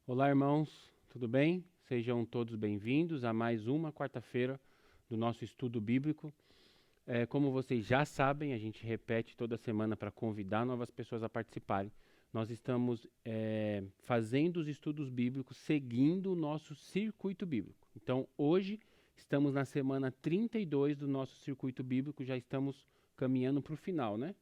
Olá, irmãos, tudo bem? Sejam todos bem-vindos a mais uma quarta-feira do nosso estudo bíblico. Como vocês já sabem, a gente repete toda semana para convidar novas pessoas a participarem. Nós estamos fazendo os estudos bíblicos seguindo o nosso circuito bíblico. Então, hoje estamos na semana 32 do nosso circuito bíblico, já estamos caminhando para o final, né?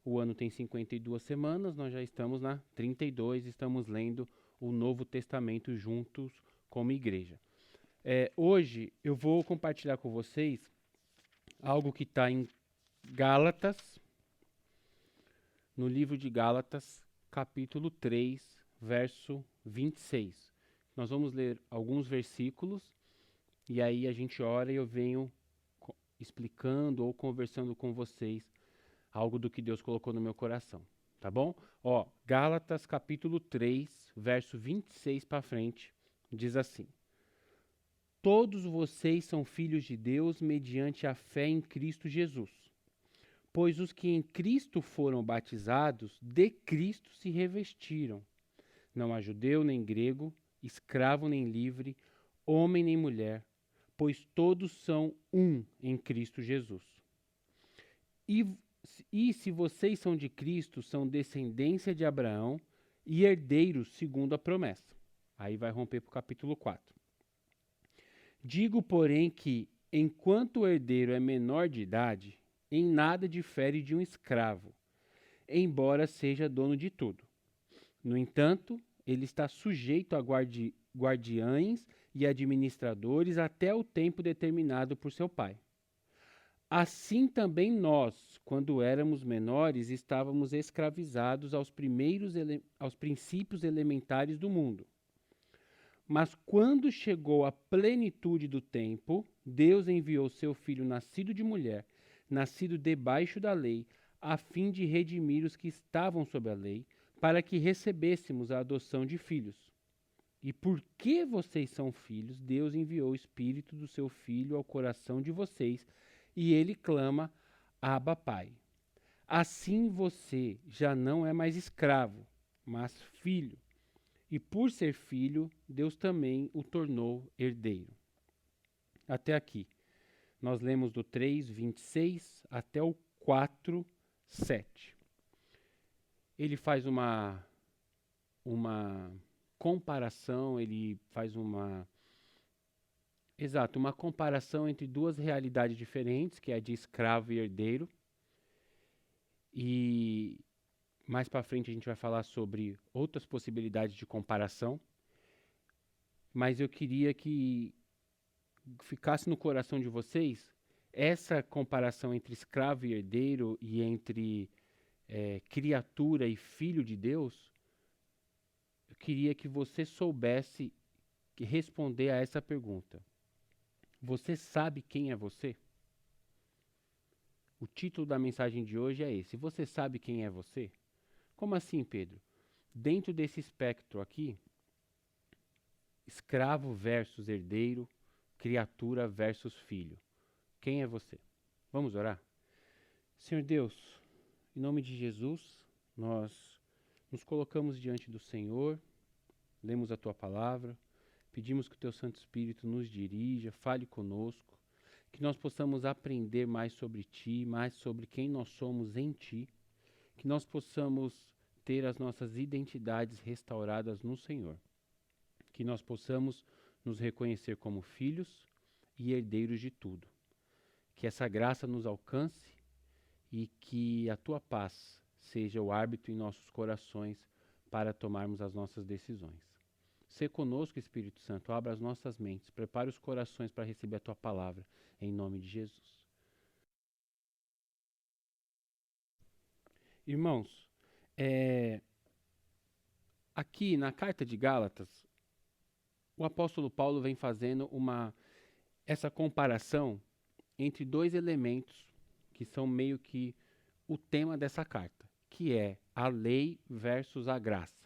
O ano tem 52 semanas, nós já estamos na 32, estamos lendo o Novo Testamento juntos como igreja. Hoje eu vou compartilhar com vocês algo que está em Gálatas, no livro de Gálatas, capítulo 3, verso 26. Nós vamos ler alguns versículos e aí a gente ora e eu venho explicando ou conversando com vocês algo do que Deus colocou no meu coração, tá bom? Gálatas capítulo 3, verso 26 para frente, diz assim: Todos vocês são filhos de Deus mediante a fé em Cristo Jesus. Pois os que em Cristo foram batizados, de Cristo se revestiram. Não há judeu nem grego, escravo nem livre, homem nem mulher, pois todos são um em Cristo Jesus. E se vocês são de Cristo, são descendência de Abraão e herdeiros segundo a promessa. Aí vai romper para o capítulo 4. Digo, porém, que, enquanto o herdeiro é menor de idade, em nada difere de um escravo, embora seja dono de tudo. No entanto, ele está sujeito a guardiães e administradores até o tempo determinado por seu pai. Assim também nós, quando éramos menores, estávamos escravizados aos princípios elementares do mundo. Mas quando chegou a plenitude do tempo, Deus enviou seu Filho nascido de mulher, nascido debaixo da lei, a fim de redimir os que estavam sob a lei, para que recebêssemos a adoção de filhos. E porque vocês são filhos, Deus enviou o Espírito do seu Filho ao coração de vocês, e ele clama, Abba, Pai. Assim você já não é mais escravo, mas filho. E por ser filho, Deus também o tornou herdeiro. Até aqui. Nós lemos do 3, 26 até o 4, 7. Ele faz uma comparação, ele faz uma comparação entre duas realidades diferentes, que é a de escravo e herdeiro. E mais para frente a gente vai falar sobre outras possibilidades de comparação. Mas eu queria que ficasse no coração de vocês essa comparação entre escravo e herdeiro e entre criatura e filho de Deus. Eu queria que você soubesse responder a essa pergunta. Você sabe quem é você? O título da mensagem de hoje é esse. Você sabe quem é você? Como assim, Pedro? Dentro desse espectro aqui, escravo versus herdeiro, criatura versus filho. Quem é você? Vamos orar? Senhor Deus, em nome de Jesus, nós nos colocamos diante do Senhor, lemos a Tua palavra, pedimos que o Teu Santo Espírito nos dirija, fale conosco, que nós possamos aprender mais sobre Ti, mais sobre quem nós somos em Ti, que nós possamos ter as nossas identidades restauradas no Senhor, que nós possamos nos reconhecer como filhos e herdeiros de tudo. Que essa graça nos alcance e que a Tua paz seja o árbitro em nossos corações para tomarmos as nossas decisões. Sê conosco, Espírito Santo, abra as nossas mentes, prepare os corações para receber a Tua palavra, em nome de Jesus. Irmãos, aqui na carta de Gálatas, o apóstolo Paulo vem fazendo essa comparação entre dois elementos que são meio que o tema dessa carta, que é a lei versus a graça.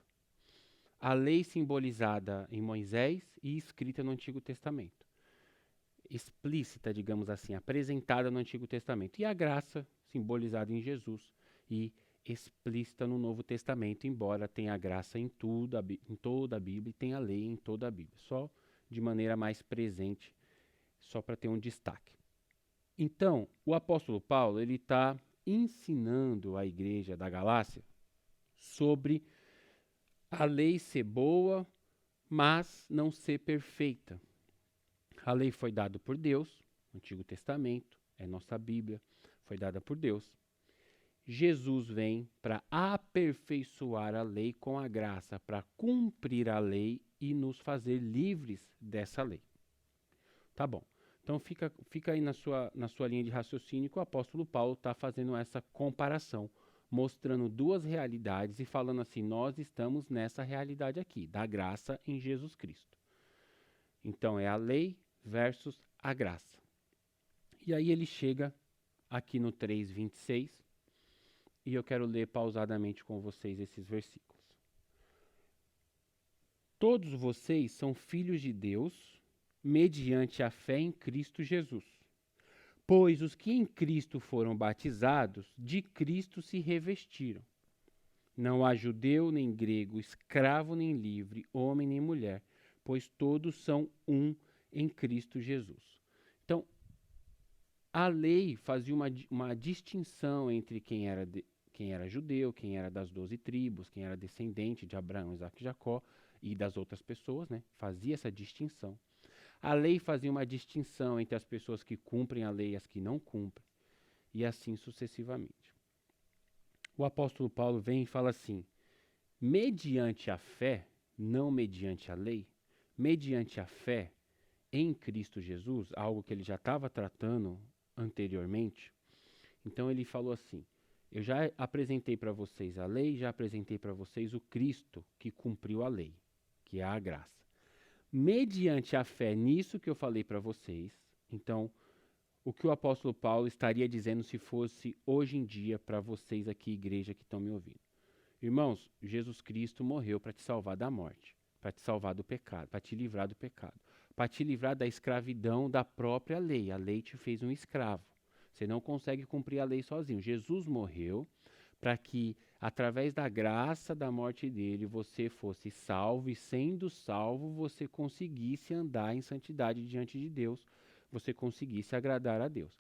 A lei simbolizada em Moisés e escrita no Antigo Testamento. Explícita, digamos assim, apresentada no Antigo Testamento. E a graça simbolizada em Jesus e explícita no Novo Testamento, embora tenha graça em tudo, em toda a Bíblia, e tenha lei em toda a Bíblia, só de maneira mais presente, só para ter um destaque. Então, o apóstolo Paulo, ele está ensinando a igreja da Galácia sobre a lei ser boa, mas não ser perfeita. A lei foi dada por Deus, o Antigo Testamento, é nossa Bíblia, foi dada por Deus. Jesus vem para aperfeiçoar a lei com a graça, para cumprir a lei e nos fazer livres dessa lei. Tá bom. Então fica aí na sua linha de raciocínio que o apóstolo Paulo está fazendo essa comparação, mostrando duas realidades e falando assim, nós estamos nessa realidade aqui, da graça em Jesus Cristo. Então é a lei versus a graça. E aí ele chega aqui no 3:26 e eu quero ler pausadamente com vocês esses versículos. Todos vocês são filhos de Deus mediante a fé em Cristo Jesus. Pois os que em Cristo foram batizados, de Cristo se revestiram. Não há judeu nem grego, escravo nem livre, homem nem mulher, pois todos são um em Cristo Jesus. Então, a lei fazia uma distinção entre quem era judeu, quem era das 12 tribos, quem era descendente de Abraão, Isaque e Jacó e das outras pessoas, né? Fazia essa distinção. A lei fazia uma distinção entre as pessoas que cumprem a lei e as que não cumprem, e assim sucessivamente. O apóstolo Paulo vem e fala assim, mediante a fé, não mediante a lei, mediante a fé em Cristo Jesus, algo que ele já estava tratando anteriormente, então ele falou assim, eu já apresentei para vocês a lei, já apresentei para vocês o Cristo que cumpriu a lei, que é a graça. Mediante a fé nisso que eu falei para vocês, então, o que o apóstolo Paulo estaria dizendo se fosse hoje em dia para vocês aqui, igreja que estão me ouvindo? Irmãos, Jesus Cristo morreu para te salvar da morte, para te salvar do pecado, para te livrar do pecado, para te livrar da escravidão da própria lei. A lei te fez um escravo. Você não consegue cumprir a lei sozinho. Jesus morreu para que, através da graça da morte dele, você fosse salvo e, sendo salvo, você conseguisse andar em santidade diante de Deus, você conseguisse agradar a Deus.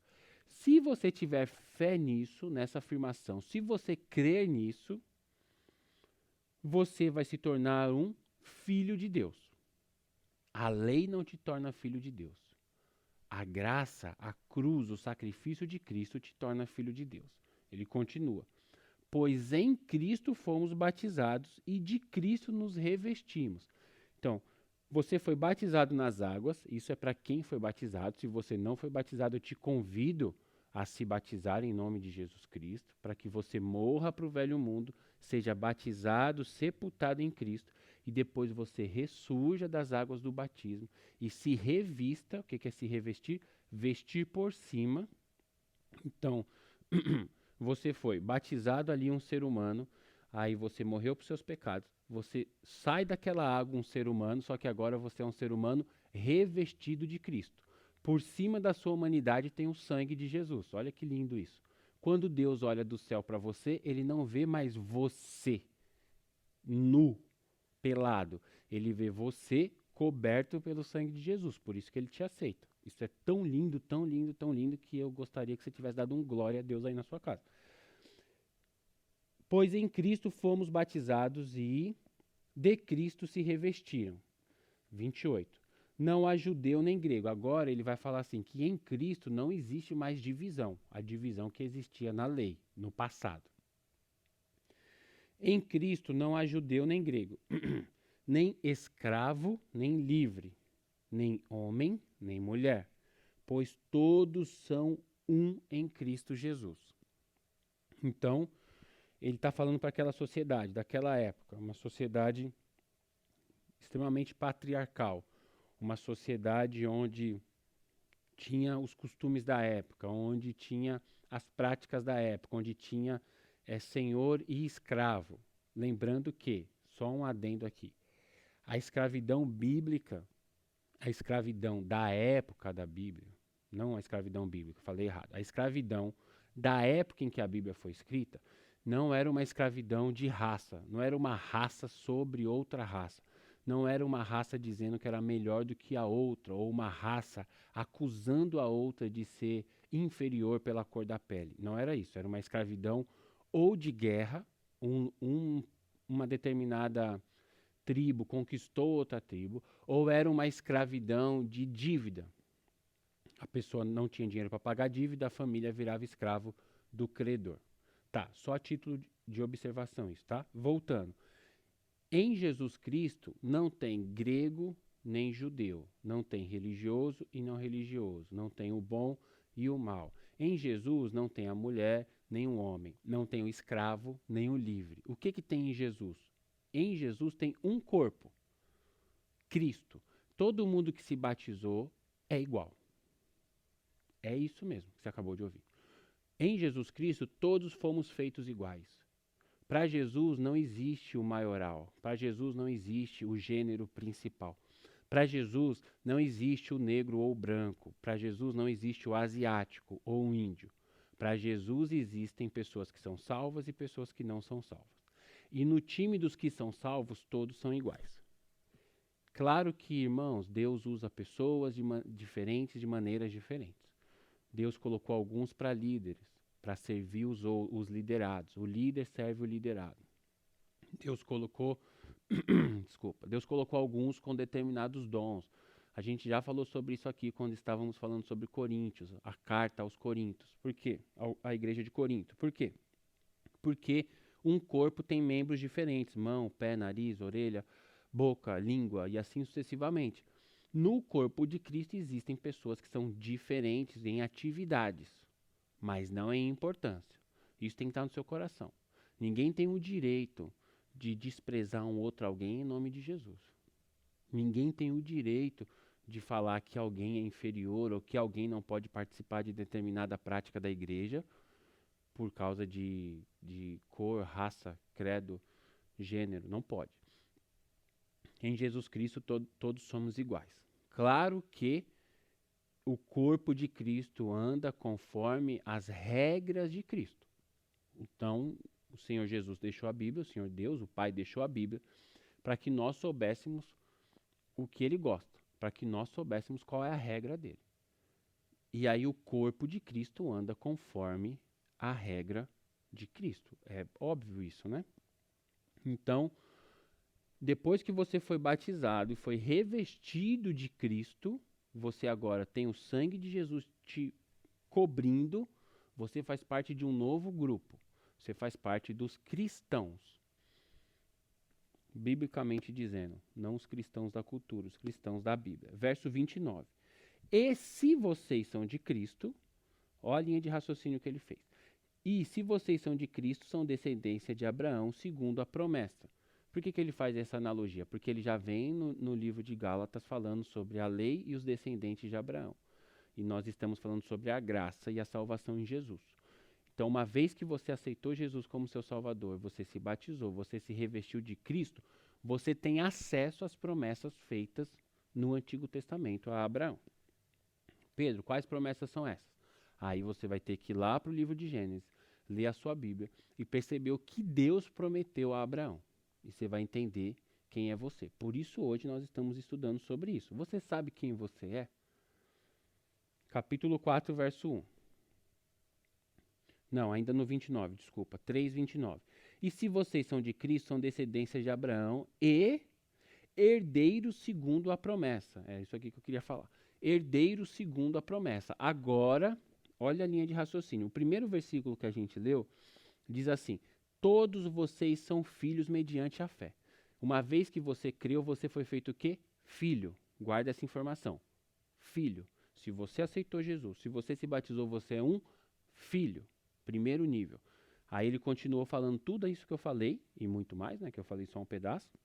Se você tiver fé nisso, nessa afirmação, se você crer nisso, você vai se tornar um filho de Deus. A lei não te torna filho de Deus. A graça, a cruz, o sacrifício de Cristo te torna filho de Deus. Ele continua. Pois em Cristo fomos batizados e de Cristo nos revestimos. Então, você foi batizado nas águas, isso é para quem foi batizado. Se você não foi batizado, eu te convido a se batizar em nome de Jesus Cristo, para que você morra para o velho mundo, seja batizado, sepultado em Cristo, e depois você ressurja das águas do batismo e se revista. O que é se revestir? Vestir por cima. Então, você foi batizado ali um ser humano, aí você morreu por seus pecados, você sai daquela água um ser humano, só que agora você é um ser humano revestido de Cristo. Por cima da sua humanidade tem o sangue de Jesus. Olha que lindo isso. Quando Deus olha do céu para você, ele não vê mais você nu, pelado. Ele vê você coberto pelo sangue de Jesus. Por isso que ele te aceita. Isso é tão lindo, tão lindo, tão lindo, que eu gostaria que você tivesse dado um glória a Deus aí na sua casa. Pois em Cristo fomos batizados e de Cristo se revestiram. 28. Não há judeu nem grego. Agora ele vai falar assim, que em Cristo não existe mais divisão. A divisão que existia na lei, no passado. Em Cristo não há judeu nem grego, nem escravo nem livre, nem homem nem mulher, pois todos são um em Cristo Jesus. Então, ele está falando para aquela sociedade, daquela época, uma sociedade extremamente patriarcal, uma sociedade onde tinha os costumes da época, onde tinha as práticas da época, onde tinha senhor e escravo. Lembrando que, só um adendo aqui, a escravidão bíblica, a escravidão da época da Bíblia, não a escravidão bíblica, falei errado, a escravidão da época em que a Bíblia foi escrita, Não era uma escravidão de raça, não era uma raça sobre outra raça. Não era uma raça dizendo que era melhor do que a outra, ou uma raça acusando a outra de ser inferior pela cor da pele. Não era isso, era uma escravidão ou de guerra, uma determinada tribo conquistou outra tribo, ou era uma escravidão de dívida. A pessoa não tinha dinheiro para pagar a dívida, a família virava escravo do credor. Tá, só a título de observação isso, tá? Voltando. Em Jesus Cristo não tem grego nem judeu, não tem religioso e não religioso, não tem o bom e o mal. Em Jesus não tem a mulher nem o homem, não tem o escravo nem o livre. O que tem em Jesus? Em Jesus tem um corpo, Cristo. Todo mundo que se batizou é igual. É isso mesmo que você acabou de ouvir. Em Jesus Cristo todos fomos feitos iguais. Para Jesus não existe o maioral, para Jesus não existe o gênero principal. Para Jesus não existe o negro ou o branco, para Jesus não existe o asiático ou o índio. Para Jesus existem pessoas que são salvas e pessoas que não são salvas. E no time dos que são salvos, todos são iguais. Claro que, irmãos, Deus usa pessoas diferentes de maneiras diferentes. Deus colocou alguns para líderes, para servir os liderados. O líder serve o liderado. Deus colocou, Deus colocou alguns com determinados dons. A gente já falou sobre isso aqui quando estávamos falando sobre Coríntios, a carta aos Coríntios. Por quê? A igreja de Corinto. Por quê? Porque um corpo tem membros diferentes, mão, pé, nariz, orelha, boca, língua e assim sucessivamente. No corpo de Cristo existem pessoas que são diferentes em atividades, mas não em importância. Isso tem que estar no seu coração. Ninguém tem o direito de desprezar um outro alguém em nome de Jesus. Ninguém tem o direito de falar que alguém é inferior ou que alguém não pode participar de determinada prática da igreja por causa de cor, raça, credo, gênero. Não pode. Em Jesus Cristo todos somos iguais. Claro que o corpo de Cristo anda conforme as regras de Cristo. Então, o Senhor Jesus deixou a Bíblia, o Senhor Deus, o Pai deixou a Bíblia, para que nós soubéssemos o que Ele gosta, para que nós soubéssemos qual é a regra dele. E aí o corpo de Cristo anda conforme a regra de Cristo. É óbvio isso, né? Então, depois que você foi batizado e foi revestido de Cristo, você agora tem o sangue de Jesus te cobrindo, você faz parte de um novo grupo. Você faz parte dos cristãos. Biblicamente dizendo, não os cristãos da cultura, os cristãos da Bíblia. Verso 29. E se vocês são de Cristo, olha a linha de raciocínio que ele fez. E se vocês são de Cristo, são descendência de Abraão, segundo a promessa. Por que ele faz essa analogia? Porque ele já vem no livro de Gálatas falando sobre a lei e os descendentes de Abraão. E nós estamos falando sobre a graça e a salvação em Jesus. Então, uma vez que você aceitou Jesus como seu Salvador, você se batizou, você se revestiu de Cristo, você tem acesso às promessas feitas no Antigo Testamento a Abraão. Pedro, quais promessas são essas? Aí você vai ter que ir lá para o livro de Gênesis, ler a sua Bíblia e perceber o que Deus prometeu a Abraão. E você vai entender quem é você. Por isso hoje nós estamos estudando sobre isso. Você sabe quem você é? Capítulo 4, verso 1. Não, ainda no 29, desculpa. 3:29. E se vocês são de Cristo, são descendência de Abraão e herdeiros segundo a promessa. É isso aqui que eu queria falar. Herdeiros segundo a promessa. Agora, olha a linha de raciocínio. O primeiro versículo que a gente leu diz assim: todos vocês são filhos mediante a fé. Uma vez que você creu, você foi feito o quê? Filho. Guarda essa informação. Filho. Se você aceitou Jesus, se você se batizou, você é um filho. Primeiro nível. Aí ele continuou falando tudo isso que eu falei, e muito mais, né, que eu falei só um pedaço.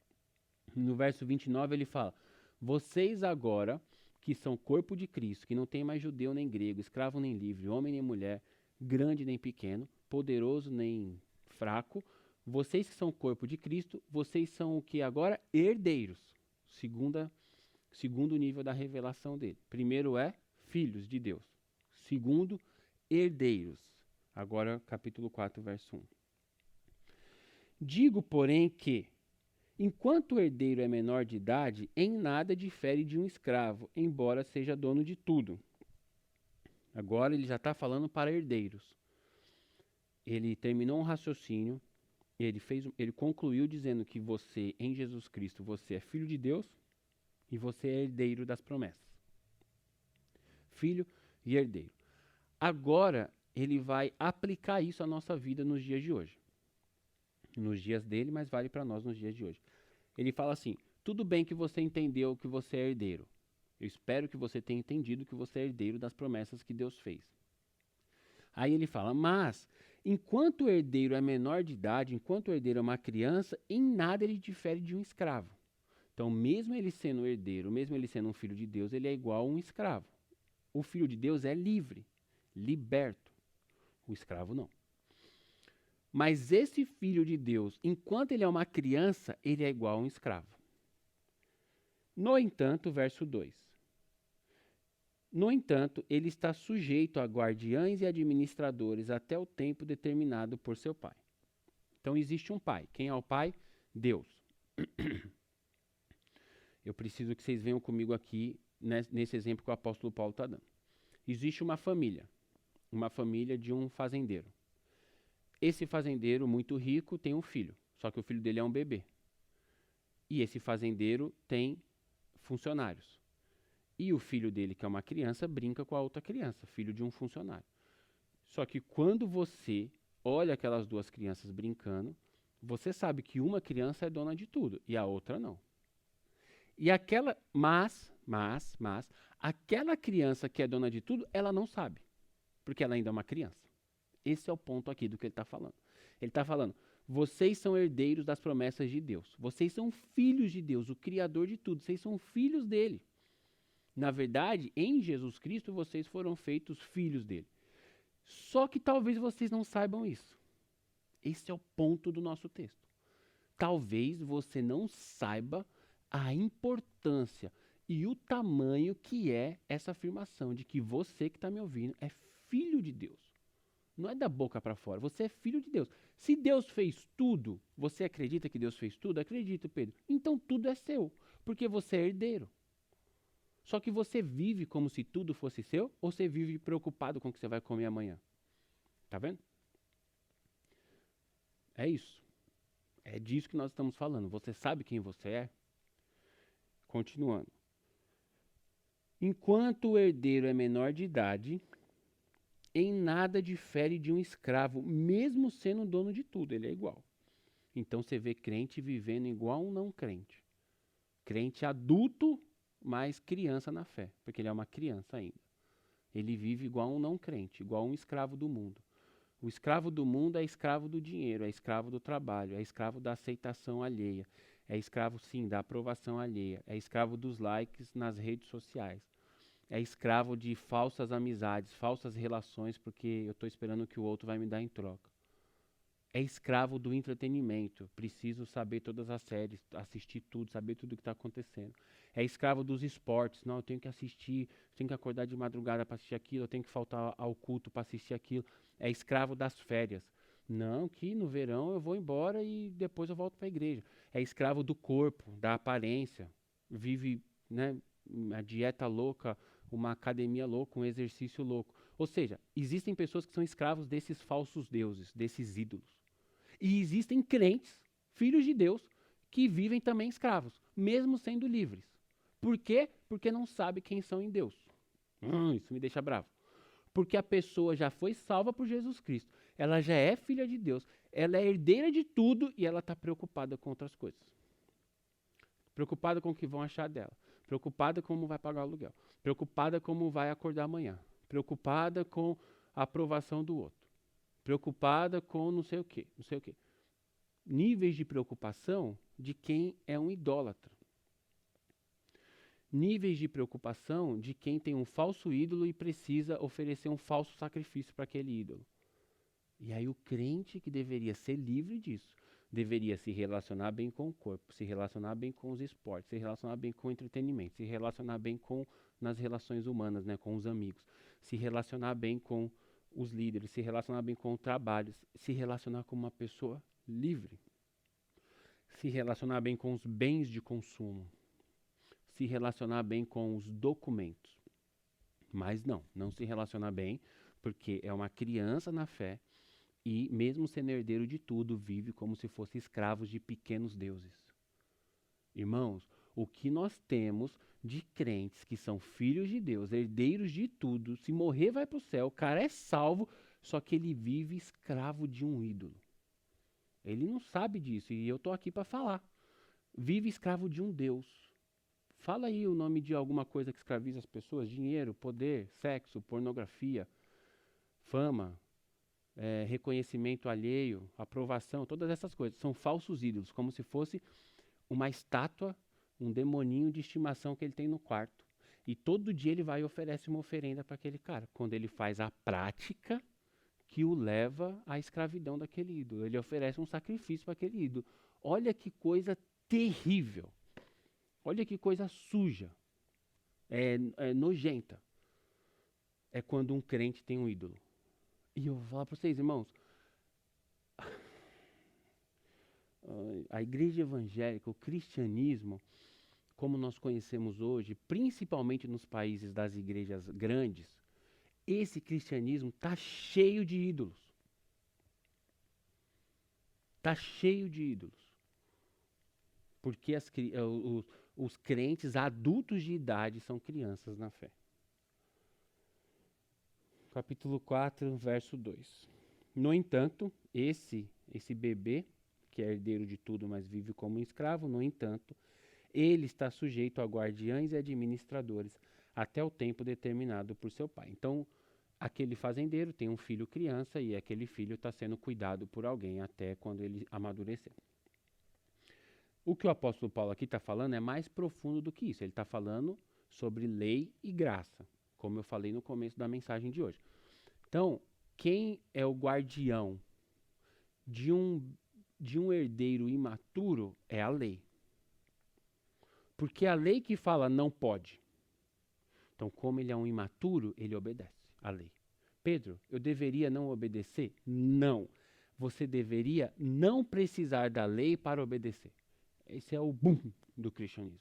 No verso 29 ele fala: vocês agora, que são corpo de Cristo, que não tem mais judeu nem grego, escravo nem livre, homem nem mulher, grande nem pequeno, poderoso nem fraco, vocês que são corpo de Cristo, vocês são o que agora? Herdeiros. Segundo nível da revelação dele. Primeiro é filhos de Deus. Segundo, herdeiros. Agora, capítulo 4, verso 1. Digo, porém, que, enquanto o herdeiro é menor de idade, em nada difere de um escravo, embora seja dono de tudo. Agora ele já está falando para herdeiros. Ele terminou um raciocínio, ele concluiu dizendo que você, em Jesus Cristo, você é filho de Deus e você é herdeiro das promessas. Filho e herdeiro. Agora ele vai aplicar isso à nossa vida nos dias de hoje. Nos dias dele, mas vale para nós nos dias de hoje. Ele fala assim: tudo bem que você entendeu que você é herdeiro. Eu espero que você tenha entendido que você é herdeiro das promessas que Deus fez. Aí ele fala: mas, enquanto o herdeiro é menor de idade, enquanto o herdeiro é uma criança, em nada ele difere de um escravo. Então, mesmo ele sendo herdeiro, mesmo ele sendo um filho de Deus, ele é igual a um escravo. O filho de Deus é livre, liberto. O escravo não. Mas esse filho de Deus, enquanto ele é uma criança, ele é igual a um escravo. No entanto, verso 2. No entanto, ele está sujeito a guardiães e administradores até o tempo determinado por seu pai. Então existe um pai. Quem é o pai? Deus. Eu preciso que vocês venham comigo aqui nesse exemplo que o apóstolo Paulo está dando. Existe uma família de um fazendeiro. Esse fazendeiro muito rico tem um filho, só que o filho dele é um bebê. E esse fazendeiro tem funcionários. E o filho dele, que é uma criança, brinca com a outra criança, filho de um funcionário. Só que quando você olha aquelas duas crianças brincando, você sabe que uma criança é dona de tudo e a outra não. E aquela, mas, aquela criança que é dona de tudo, ela não sabe, porque ela ainda é uma criança. Esse é o ponto aqui do que ele está falando. Ele está falando: vocês são herdeiros das promessas de Deus. Vocês são filhos de Deus, o Criador de tudo. Vocês são filhos dele. Na verdade, em Jesus Cristo, vocês foram feitos filhos dele. Só que talvez vocês não saibam isso. Esse é o ponto do nosso texto. Talvez você não saiba a importância e o tamanho que é essa afirmação de que você que está me ouvindo é filho de Deus. Não é da boca para fora, você é filho de Deus. Se Deus fez tudo, você acredita que Deus fez tudo? Acredito, Pedro. Então tudo é seu, porque você é herdeiro. Só que você vive como se tudo fosse seu, ou você vive preocupado com o que você vai comer amanhã? Tá vendo? É isso. É disso que nós estamos falando. Você sabe quem você é? Continuando. Enquanto o herdeiro é menor de idade, em nada difere de um escravo, mesmo sendo dono de tudo, ele é igual. Então você vê crente vivendo igual um não crente. Crente adulto, mas criança na fé, porque ele é uma criança ainda. Ele vive igual um não crente, igual um escravo do mundo. O escravo do mundo é escravo do dinheiro, é escravo do trabalho, é escravo da aceitação alheia, é escravo, sim, da aprovação alheia, é escravo dos likes nas redes sociais, é escravo de falsas amizades, falsas relações, porque eu estou esperando que o outro vai me dar em troca. É escravo do entretenimento, preciso saber todas as séries, assistir tudo, saber tudo o que está acontecendo. É escravo dos esportes, não, eu tenho que assistir, eu tenho que acordar de madrugada para assistir aquilo, eu tenho que faltar ao culto para assistir aquilo. É escravo das férias. Não, que no verão eu vou embora e depois eu volto para a igreja. É escravo do corpo, da aparência. Vive, né, uma dieta louca, uma academia louca, um exercício louco. Ou seja, existem pessoas que são escravos desses falsos deuses, desses ídolos. E existem crentes, filhos de Deus, que vivem também escravos, mesmo sendo livres. Por quê? Porque não sabe quem são em Deus. Isso me deixa bravo. Porque a pessoa já foi salva por Jesus Cristo. Ela já é filha de Deus. Ela é herdeira de tudo e ela está preocupada com outras coisas. Preocupada com o que vão achar dela. Preocupada com como vai pagar o aluguel. Preocupada com como vai acordar amanhã. Preocupada com a aprovação do outro. Preocupada com não sei o quê, não sei o quê. Níveis de preocupação de quem é um idólatra. Níveis de preocupação de quem tem um falso ídolo e precisa oferecer um falso sacrifício para aquele ídolo. E aí o crente, que deveria ser livre disso, deveria se relacionar bem com o corpo, se relacionar bem com os esportes, se relacionar bem com o entretenimento, se relacionar bem nas relações humanas, né, com os amigos, se relacionar bem com os líderes, se relacionar bem com o trabalho, se relacionar como uma pessoa livre. se relacionar bem com os bens de consumo, se relacionar bem com os documentos. Mas não se relaciona bem, porque é uma criança na fé e, mesmo sendo herdeiro de tudo, vive como se fosse escravos de pequenos deuses. Irmãos, o que nós temos de crentes que são filhos de Deus, herdeiros de tudo, se morrer vai para o céu, o cara é salvo, só que ele vive escravo de um ídolo. Ele não sabe disso e eu estou aqui para falar. Vive escravo de um Deus. Fala aí o nome de alguma coisa que escraviza as pessoas: dinheiro, poder, sexo, pornografia, fama, reconhecimento alheio, aprovação, todas essas coisas. São falsos ídolos, como se fosse uma estátua, um demoninho de estimação que ele tem no quarto. E todo dia ele vai e oferece uma oferenda para aquele cara. Quando ele faz a prática que o leva à escravidão daquele ídolo. Ele oferece um sacrifício para aquele ídolo. Olha que coisa terrível. Olha que coisa suja. É nojenta. É quando um crente tem um ídolo. E eu vou falar para vocês, irmãos, a igreja evangélica, o cristianismo, como nós conhecemos hoje, principalmente nos países das igrejas grandes, esse cristianismo está cheio de ídolos. Está cheio de ídolos. Porque os crentes adultos de idade são crianças na fé. Capítulo 4, verso 2. No entanto, esse bebê, que é herdeiro de tudo, mas vive como um escravo, no entanto, ele está sujeito a guardiães e administradores até o tempo determinado por seu pai. Então, aquele fazendeiro tem um filho criança e aquele filho está sendo cuidado por alguém até quando ele amadurecer. O que o apóstolo Paulo aqui está falando é mais profundo do que isso. Ele está falando sobre lei e graça, como eu falei no começo da mensagem de hoje. Então, quem é o guardião de um herdeiro imaturo é a lei. Porque é a lei que fala não pode. Então, como ele é um imaturo, ele obedece à lei. Pedro, eu deveria não obedecer? Não. Você deveria não precisar da lei para obedecer. Esse é o boom do cristianismo.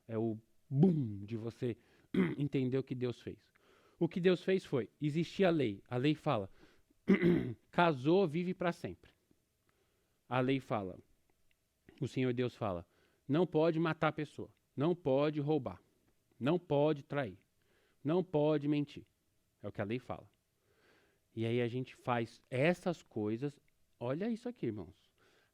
É o boom de você entender o que Deus fez. O que Deus fez foi, existia a lei. A lei fala, casou, vive para sempre. A lei fala, o Senhor Deus fala, não pode matar a pessoa, não pode roubar, não pode trair, não pode mentir. É o que a lei fala. E aí a gente faz essas coisas, olha isso aqui, irmãos.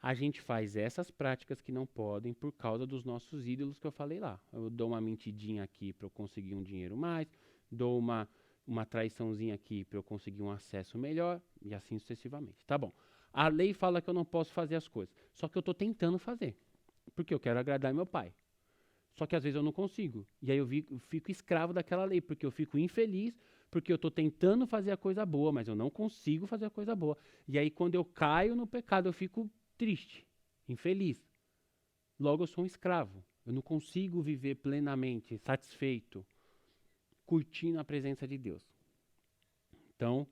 A gente faz essas práticas que não podem por causa dos nossos ídolos que eu falei lá. Eu dou uma mentidinha aqui para eu conseguir um dinheiro mais, dou uma traiçãozinha aqui para eu conseguir um acesso melhor, e assim sucessivamente. Tá bom. A lei fala que eu não posso fazer as coisas, só que eu estou tentando fazer, porque eu quero agradar meu pai. Só que às vezes eu não consigo. E aí eu fico escravo daquela lei, porque eu fico infeliz, porque eu estou tentando fazer a coisa boa, mas eu não consigo fazer a coisa boa. E aí quando eu caio no pecado, eu fico triste, infeliz. Logo eu sou um escravo. Eu não consigo viver plenamente, satisfeito, curtindo a presença de Deus. Então,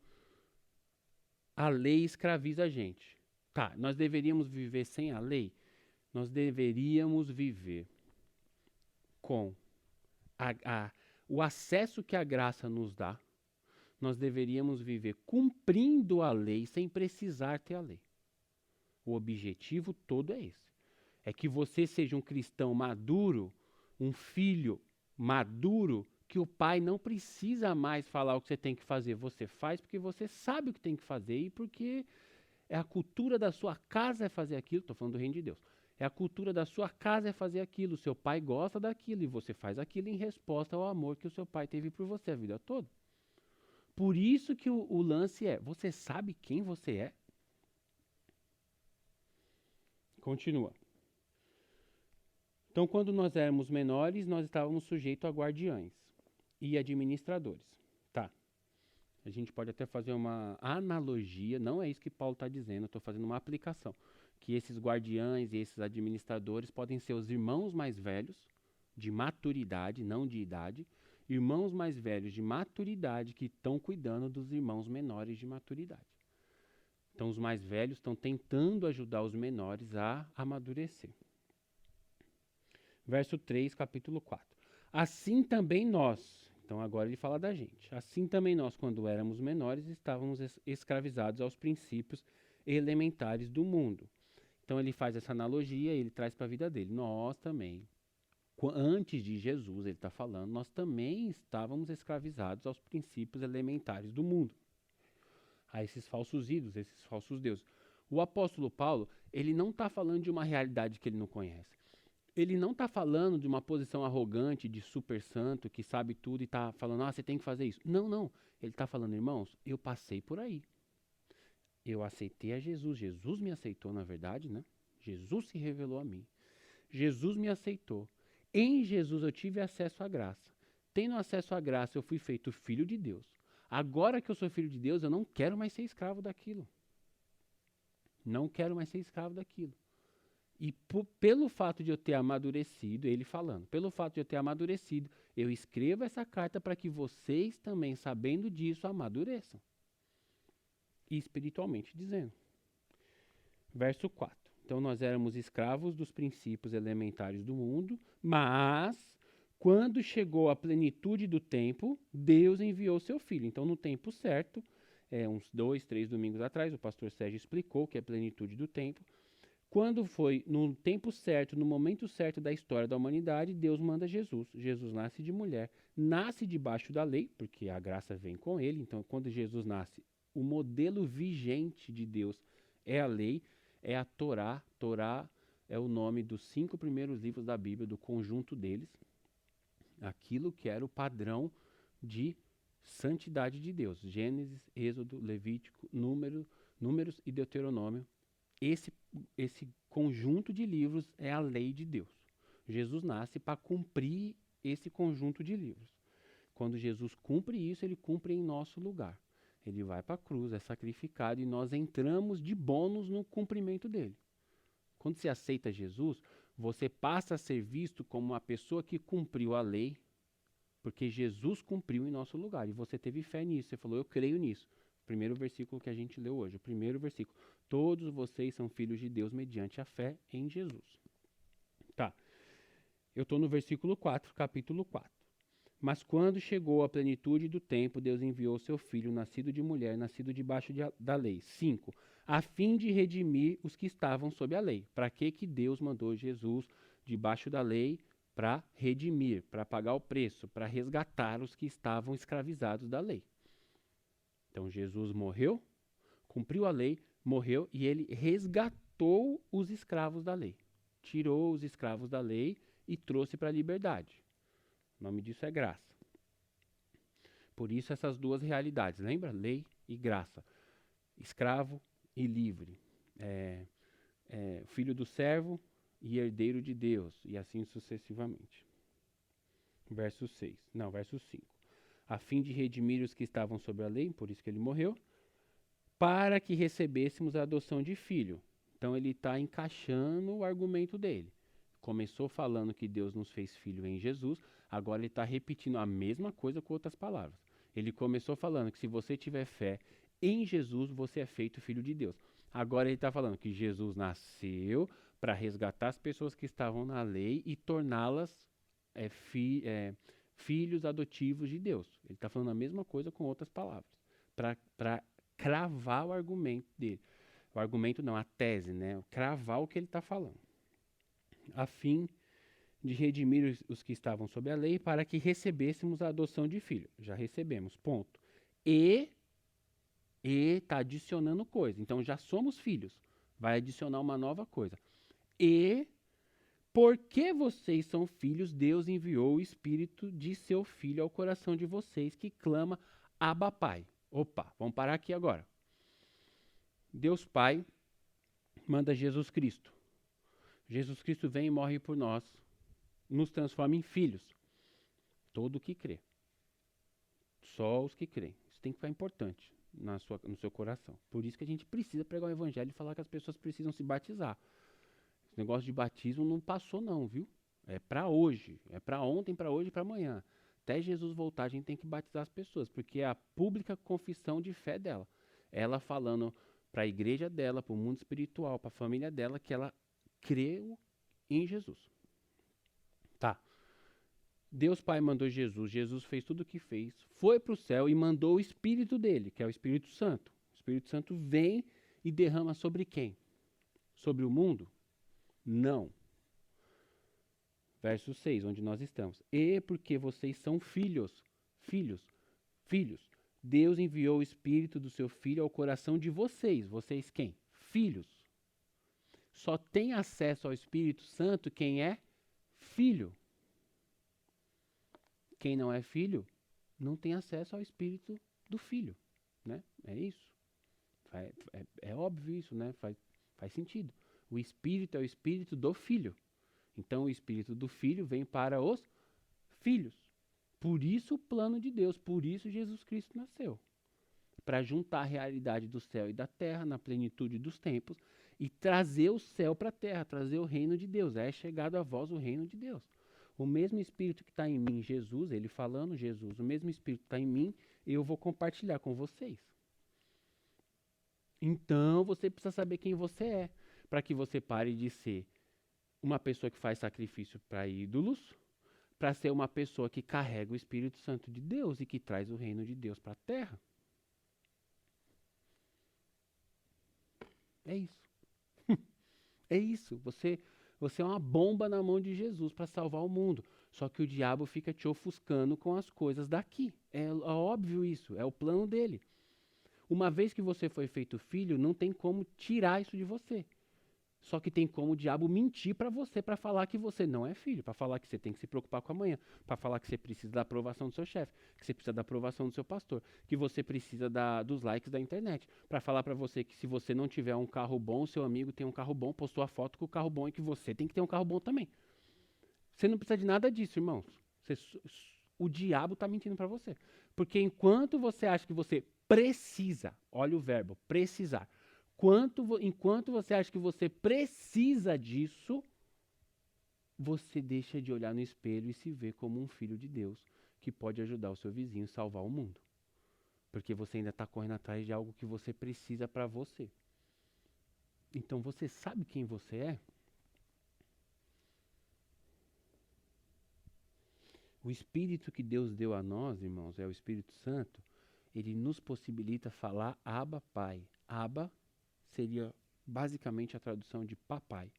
a lei escraviza a gente. Tá, nós deveríamos viver sem a lei? Nós deveríamos viver com o acesso que a graça nos dá. Nós deveríamos viver cumprindo a lei sem precisar ter a lei. O objetivo todo é esse. É que você seja um cristão maduro, um filho maduro, que o pai não precisa mais falar o que você tem que fazer. Você faz porque você sabe o que tem que fazer e porque é a cultura da sua casa é fazer aquilo. Estou falando do reino de Deus. É a cultura da sua casa é fazer aquilo. Seu pai gosta daquilo e você faz aquilo em resposta ao amor que o seu pai teve por você a vida toda. Por isso que o lance é, você sabe quem você é? Continua. Então, quando nós éramos menores, nós estávamos sujeitos a guardiães e administradores. Tá. A gente pode até fazer uma analogia, não é isso que Paulo está dizendo, eu estou fazendo uma aplicação. Que esses guardiães e esses administradores podem ser os irmãos mais velhos, de maturidade, não de idade, irmãos mais velhos de maturidade que estão cuidando dos irmãos menores de maturidade. Então, os mais velhos estão tentando ajudar os menores a amadurecer. Verso 3, capítulo 4. Assim também nós, então agora ele fala da gente, assim também nós, quando éramos menores, estávamos escravizados aos princípios elementares do mundo. Então ele faz essa analogia e ele traz para a vida dele. Nós também, antes de Jesus, ele está falando, nós também estávamos escravizados aos princípios elementares do mundo. A esses falsos ídolos, esses falsos deuses. O apóstolo Paulo, ele não está falando de uma realidade que ele não conhece. Ele não está falando de uma posição arrogante, de super santo, que sabe tudo e está falando, você tem que fazer isso. Não, não. Ele está falando, irmãos, eu passei por aí. Eu aceitei a Jesus. Jesus me aceitou, na verdade, né? Jesus se revelou a mim. Jesus me aceitou. Em Jesus eu tive acesso à graça. Tendo acesso à graça, eu fui feito filho de Deus. Agora que eu sou filho de Deus, eu não quero mais ser escravo daquilo. Não quero mais ser escravo daquilo. E pelo fato de eu ter amadurecido, ele falando, pelo fato de eu ter amadurecido, eu escrevo essa carta para que vocês também, sabendo disso, amadureçam. Espiritualmente dizendo. Verso 4. Então nós éramos escravos dos princípios elementares do mundo, mas quando chegou a plenitude do tempo, Deus enviou seu Filho. Então, no tempo certo, uns 2, 3 domingos atrás, o pastor Sérgio explicou que é a plenitude do tempo. Quando foi no tempo certo, no momento certo da história da humanidade, Deus manda Jesus. Jesus nasce de mulher, nasce debaixo da lei, porque a graça vem com ele. Então, quando Jesus nasce, o modelo vigente de Deus é a lei, é a Torá. Torá é o nome dos 5 primeiros livros da Bíblia, do conjunto deles. Aquilo que era o padrão de santidade de Deus. Gênesis, Êxodo, Levítico, Números e Deuteronômio. Esse conjunto de livros é a lei de Deus. Jesus nasce para cumprir esse conjunto de livros. Quando Jesus cumpre isso, ele cumpre em nosso lugar. Ele vai para a cruz, é sacrificado e nós entramos de bônus no cumprimento dele. Quando você aceita Jesus, você passa a ser visto como uma pessoa que cumpriu a lei, porque Jesus cumpriu em nosso lugar. E você teve fé nisso, você falou, eu creio nisso. Primeiro versículo que a gente leu hoje, o primeiro versículo. Todos vocês são filhos de Deus mediante a fé em Jesus. Tá, eu estou no versículo 4, capítulo 4. Mas quando chegou a plenitude do tempo, Deus enviou seu filho, nascido de mulher, nascido debaixo da lei. 5. A fim de redimir os que estavam sob a lei. Para que Deus mandou Jesus debaixo da lei? Para redimir, para pagar o preço, para resgatar os que estavam escravizados da lei. Então Jesus morreu, cumpriu a lei, morreu e ele resgatou os escravos da lei. Tirou os escravos da lei e trouxe para a liberdade. O nome disso é graça. Por isso essas duas realidades, lembra? Lei e graça. Escravo e livre. Filho do servo e herdeiro de Deus. E assim sucessivamente. Verso 5. A fim de redimir os que estavam sob a lei, por isso que ele morreu, para que recebêssemos a adoção de filho. Então ele está encaixando o argumento dele. Começou falando que Deus nos fez filho em Jesus, agora ele está repetindo a mesma coisa com outras palavras. Ele começou falando que se você tiver fé em Jesus, você é feito filho de Deus. Agora ele está falando que Jesus nasceu para resgatar as pessoas que estavam na lei e torná-las filhos adotivos de Deus. Ele está falando a mesma coisa com outras palavras, para cravar o argumento dele. O argumento não, a tese, né? Cravar o que ele está falando. A fim de redimir os que estavam sob a lei, para que recebêssemos a adoção de filho. Já recebemos, ponto. E está adicionando coisa. Então já somos filhos. Vai adicionar uma nova coisa. E porque vocês são filhos, Deus enviou o Espírito de seu Filho ao coração de vocês, que clama, Abba Pai. Opa, vamos parar aqui agora. Deus Pai manda Jesus Cristo. Jesus Cristo vem e morre por nós, nos transforma em filhos. Todo que crê. Só os que creem. Isso tem que ficar importante no seu coração. Por isso que a gente precisa pregar o evangelho e falar que as pessoas precisam se batizar. Esse negócio de batismo não passou não, viu? É para hoje. É para ontem, para hoje e para amanhã. Até Jesus voltar, a gente tem que batizar as pessoas, porque é a pública confissão de fé dela. Ela falando para a igreja dela, para o mundo espiritual, para a família dela, que ela creu em Jesus. Tá. Deus Pai mandou Jesus, Jesus fez tudo o que fez, foi para o céu e mandou o Espírito dele, que é o Espírito Santo. O Espírito Santo vem e derrama sobre quem? Sobre o mundo? Não. Verso 6, onde nós estamos. E porque vocês são filhos, Deus enviou o Espírito do seu Filho ao coração de vocês. Vocês quem? Filhos. Só tem acesso ao Espírito Santo quem é filho. Quem não é filho, não tem acesso ao Espírito do Filho. Né? É isso. É óbvio isso, né? Faz sentido. O Espírito é o Espírito do Filho. Então o Espírito do Filho vem para os filhos. Por isso o plano de Deus, por isso Jesus Cristo nasceu. Para juntar a realidade do céu e da terra na plenitude dos tempos e trazer o céu para a terra, trazer o reino de Deus. É chegado a vós o reino de Deus. O mesmo Espírito que está em mim, Jesus, ele falando, Jesus, o mesmo Espírito que está em mim, eu vou compartilhar com vocês. Então você precisa saber quem você é, para que você pare de ser uma pessoa que faz sacrifício para ídolos, para ser uma pessoa que carrega o Espírito Santo de Deus e que traz o reino de Deus para a terra. É isso. É isso. Você é uma bomba na mão de Jesus para salvar o mundo. Só que o diabo fica te ofuscando com as coisas daqui. É óbvio isso. É o plano dele. Uma vez que você foi feito filho, não tem como tirar isso de você. Só que tem como o diabo mentir para você, para falar que você não é filho, para falar que você tem que se preocupar com amanhã, para falar que você precisa da aprovação do seu chefe, que você precisa da aprovação do seu pastor, que você precisa dos likes da internet, para falar para você que se você não tiver um carro bom, seu amigo tem um carro bom, postou a foto com o carro bom e que você tem que ter um carro bom também. Você não precisa de nada disso, irmãos. O diabo está mentindo para você. Porque enquanto você acha que você precisa, olha o verbo, precisar, enquanto você acha que você precisa disso, você deixa de olhar no espelho e se ver como um filho de Deus que pode ajudar o seu vizinho a salvar o mundo. Porque você ainda está correndo atrás de algo que você precisa para você. Então você sabe quem você é? O Espírito que Deus deu a nós, irmãos, é o Espírito Santo, ele nos possibilita falar Abba, Pai. Abba seria basicamente a tradução de papai.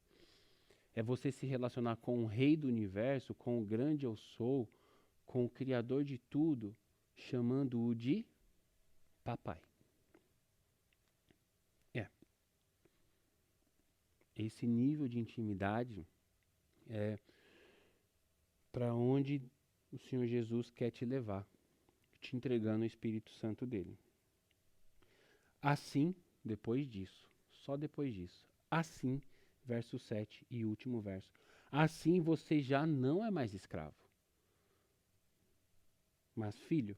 É você se relacionar com o Rei do Universo, com o grande eu sou, com o Criador de tudo, chamando-o de papai. Esse nível de intimidade é para onde o Senhor Jesus quer te levar, te entregando o Espírito Santo dele. Assim, depois disso, só depois disso, assim, verso 7 e último verso, assim você já não é mais escravo, mas filho.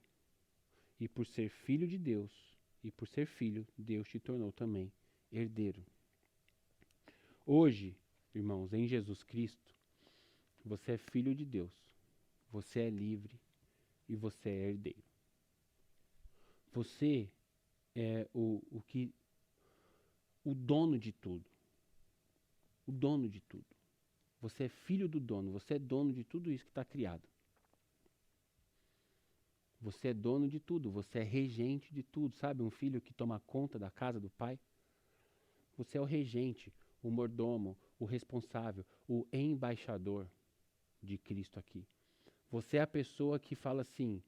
E por ser filho de Deus, e por ser filho, Deus te tornou também herdeiro. Hoje, irmãos, em Jesus Cristo, você é filho de Deus, você é livre e você é herdeiro. Você é o dono de tudo. O dono de tudo. Você é filho do dono, você é dono de tudo isso que está criado. Você é dono de tudo, você é regente de tudo, sabe? Um filho que toma conta da casa do pai. Você é o regente, o mordomo, o responsável, o embaixador de Cristo aqui. Você é a pessoa que fala assim,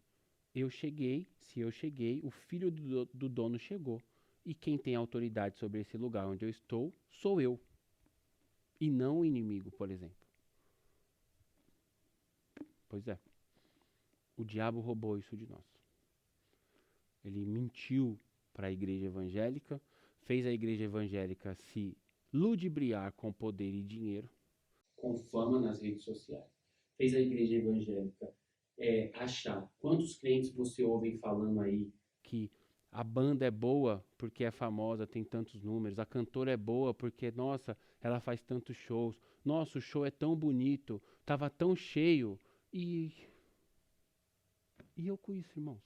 eu cheguei, se eu cheguei, o filho do dono chegou. E quem tem autoridade sobre esse lugar onde eu estou, sou eu. E não o inimigo, por exemplo. Pois é. O diabo roubou isso de nós. Ele mentiu para a igreja evangélica, fez a igreja evangélica se ludibriar com poder e dinheiro, com fama nas redes sociais. Fez a igreja evangélica achar quantos crentes você ouve falando aí que a banda é boa porque é famosa, tem tantos números, a cantora é boa porque, nossa, ela faz tantos shows, nossa, o show é tão bonito, estava tão cheio, e eu com isso, irmãos.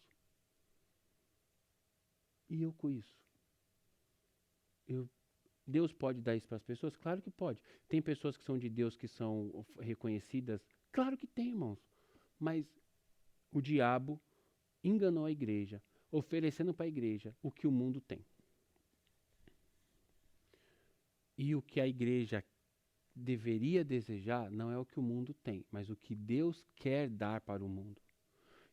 E eu com isso. Deus pode dar isso para as pessoas? Claro que pode. Tem pessoas que são de Deus que são reconhecidas? Claro que tem, irmãos. Mas o diabo enganou a igreja, oferecendo para a igreja o que o mundo tem. E o que a igreja deveria desejar não é o que o mundo tem, mas o que Deus quer dar para o mundo.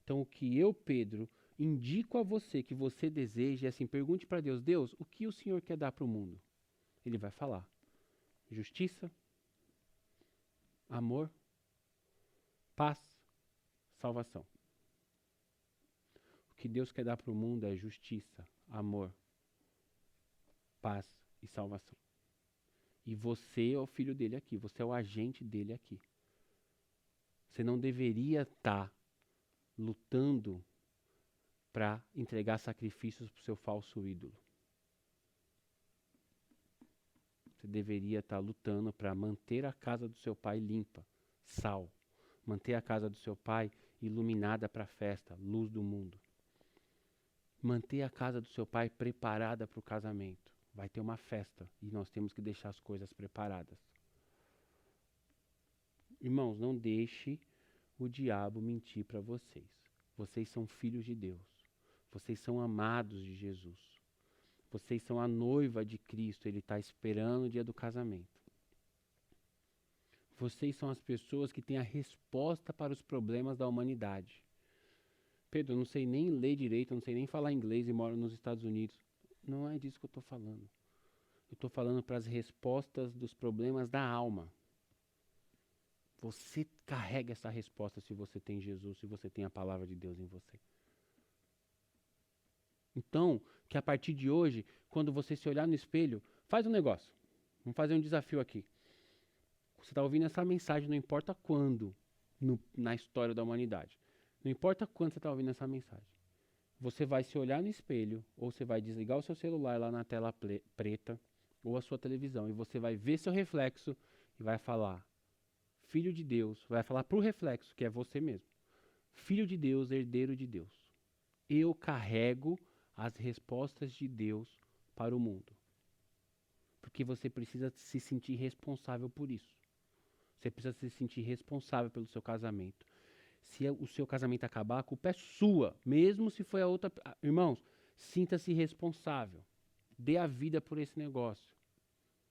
Então, o que eu, Pedro, indico a você que você deseja é assim: pergunte para Deus: Deus, o que o Senhor quer dar para o mundo? Ele vai falar: justiça, amor, paz, salvação. O que Deus quer dar para o mundo é justiça, amor, paz e salvação. E você é o filho dele aqui, você é o agente dele aqui. Você não deveria estar lutando para entregar sacrifícios para o seu falso ídolo. Você deveria estar lutando para manter a casa do seu pai limpa, sal. Manter a casa do seu pai iluminada para a festa, luz do mundo. Manter a casa do seu pai preparada para o casamento. Vai ter uma festa e nós temos que deixar as coisas preparadas. Irmãos, não deixe o diabo mentir para vocês. Vocês são filhos de Deus. Vocês são amados de Jesus. Vocês são a noiva de Cristo. Ele está esperando o dia do casamento. Vocês são as pessoas que têm a resposta para os problemas da humanidade. Pedro, eu não sei nem ler direito, eu não sei nem falar inglês e moro nos Estados Unidos. Não é disso que eu estou falando. Eu estou falando para as respostas dos problemas da alma. Você carrega essa resposta se você tem Jesus, se você tem a palavra de Deus em você. Então, que a partir de hoje, quando você se olhar no espelho, faz um negócio. Vamos fazer um desafio aqui. Você está ouvindo essa mensagem, não importa quando, na história da humanidade. Não importa quando você está ouvindo essa mensagem. Você vai se olhar no espelho, ou você vai desligar o seu celular lá na tela preta, ou a sua televisão, e você vai ver seu reflexo e vai falar: Filho de Deus, vai falar pro reflexo, que é você mesmo. Filho de Deus, herdeiro de Deus. Eu carrego as respostas de Deus para o mundo. Porque você precisa se sentir responsável por isso. Você precisa se sentir responsável pelo seu casamento. Se o seu casamento acabar, a culpa é sua, mesmo se foi a outra. Irmãos, sinta-se responsável. Dê a vida por esse negócio.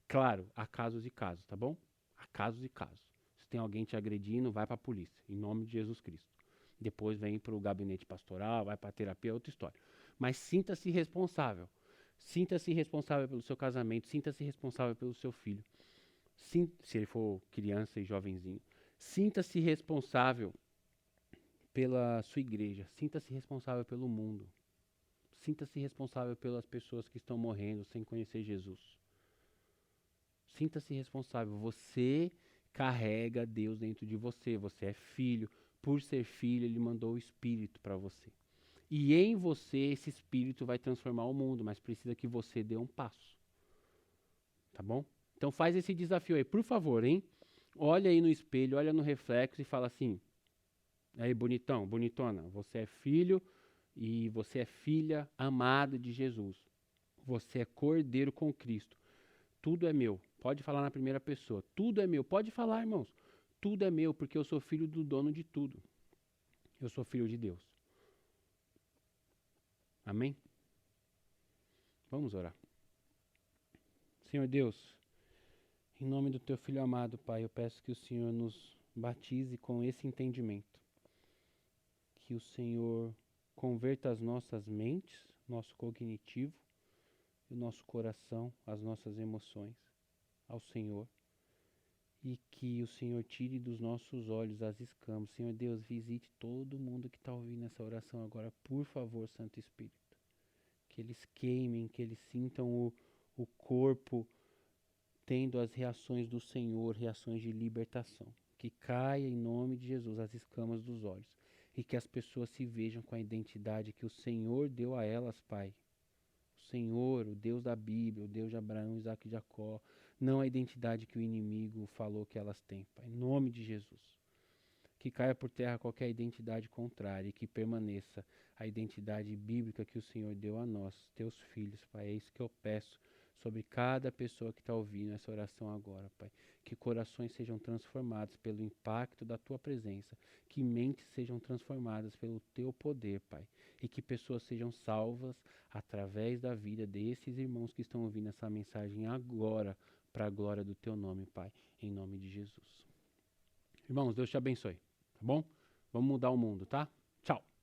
Claro, há casos e casos, tá bom? Há casos e casos. Se tem alguém te agredindo, vai para a polícia, em nome de Jesus Cristo. Depois vem para o gabinete pastoral, vai para a terapia, é outra história. Mas sinta-se responsável. Sinta-se responsável pelo seu casamento, sinta-se responsável pelo seu filho. Se ele for criança e jovenzinho. Sinta-se responsável pela sua igreja. Sinta-se responsável pelo mundo. Sinta-se responsável pelas pessoas que estão morrendo sem conhecer Jesus. Sinta-se responsável. Você carrega Deus dentro de você. Você é filho. Por ser filho, Ele mandou o Espírito para você. E em você, esse Espírito vai transformar o mundo, mas precisa que você dê um passo. Tá bom? Então faz esse desafio aí, por favor, hein? Olha aí no espelho, olha no reflexo e fala assim: aí, bonitão, bonitona, você é filho e você é filha amada de Jesus. Você é cordeiro com Cristo. Tudo é meu. Pode falar na primeira pessoa. Tudo é meu. Pode falar, irmãos. Tudo é meu, porque eu sou filho do dono de tudo. Eu sou filho de Deus. Amém? Vamos orar. Senhor Deus, em nome do teu Filho amado, Pai, eu peço que o Senhor nos batize com esse entendimento. Que o Senhor converta as nossas mentes, nosso cognitivo, o nosso coração, as nossas emoções ao Senhor. E que o Senhor tire dos nossos olhos as escamas. Senhor Deus, visite todo mundo que está ouvindo essa oração agora, por favor, Santo Espírito. Que eles queimem, que eles sintam o corpo tendo as reações do Senhor, reações de libertação. Que caia em nome de Jesus as escamas dos olhos. E que as pessoas se vejam com a identidade que o Senhor deu a elas, Pai. O Senhor, o Deus da Bíblia, o Deus de Abraão, Isaac e Jacó. Não a identidade que o inimigo falou que elas têm, Pai. Em nome de Jesus. Que caia por terra qualquer identidade contrária e que permaneça a identidade bíblica que o Senhor deu a nós, teus filhos, Pai. É isso que eu peço sobre cada pessoa que está ouvindo essa oração agora, Pai. Que corações sejam transformados pelo impacto da Tua presença, que mentes sejam transformadas pelo Teu poder, Pai. E que pessoas sejam salvas através da vida desses irmãos que estão ouvindo essa mensagem agora, para a glória do Teu nome, Pai, em nome de Jesus. Irmãos, Deus te abençoe, tá bom? Vamos mudar o mundo, tá? Tchau!